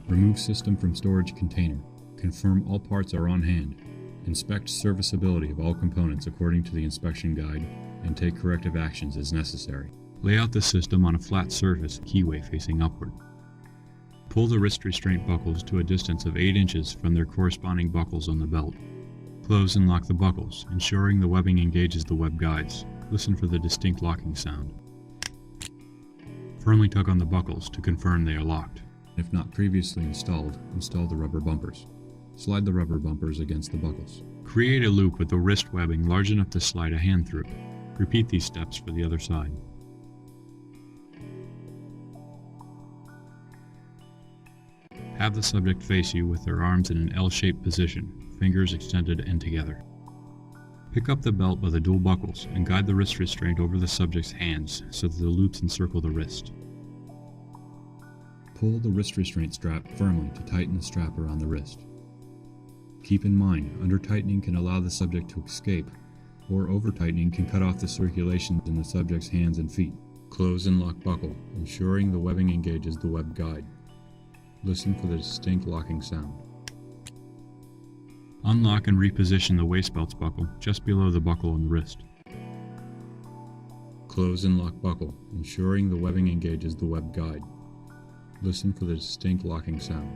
Remove system from storage container. Confirm all parts are on hand. Inspect serviceability of all components according to the inspection guide and take corrective actions as necessary. Lay out the system on a flat surface, keyway facing upward. Pull the wrist restraint buckles to a distance of 8 inches from their corresponding buckles on the belt. Close and lock the buckles, ensuring the webbing engages the web guides. Listen for the distinct locking sound. Firmly tug on the buckles to confirm they are locked. If not previously installed, install the rubber bumpers. Slide the rubber bumpers against the buckles. Create a loop with the wrist webbing large enough to slide a hand through. Repeat these steps for the other side. Have the subject face you with their arms in an L-shaped position, fingers extended and together. Pick up the belt by the dual buckles and guide the wrist restraint over the subject's hands so that the loops encircle the wrist. Pull the wrist restraint strap firmly to tighten the strap around the wrist. Keep in mind, under-tightening can allow the subject to escape, or over-tightening can cut off the circulation in the subject's hands and feet. Close and lock buckle, ensuring the webbing engages the web guide. Listen for the distinct locking sound. Unlock and reposition the waist belt's buckle just below the buckle on the wrist. Close and lock buckle, ensuring the webbing engages the web guide. Listen for the distinct locking sound.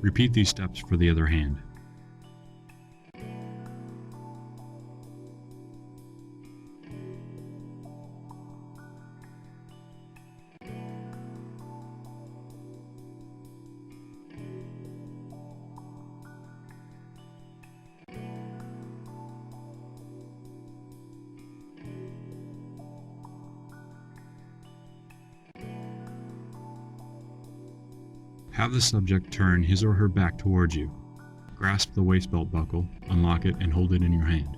Repeat these steps for the other hand. Have the subject turn his or her back towards you. Grasp the waist belt buckle, unlock it, and hold it in your hand.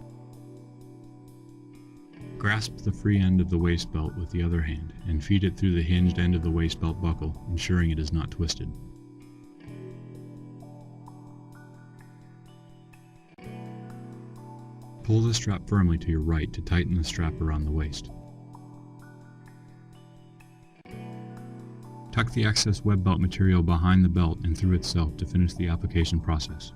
Grasp the free end of the waist belt with the other hand and feed it through the hinged end of the waist belt buckle, ensuring it is not twisted. Pull the strap firmly to your right to tighten the strap around the waist. Tuck the excess web belt material behind the belt and through itself to finish the application process.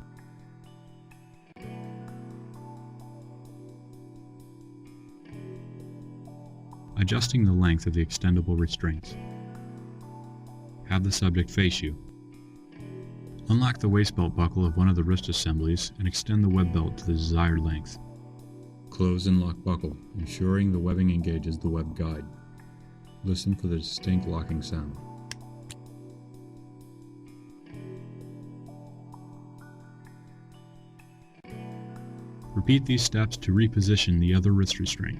Adjusting the length of the extendable restraints. Have the subject face you. Unlock the waist belt buckle of one of the wrist assemblies and extend the web belt to the desired length. Close and lock buckle, ensuring the webbing engages the web guide. Listen for the distinct locking sound. Repeat these steps to reposition the other wrist restraint.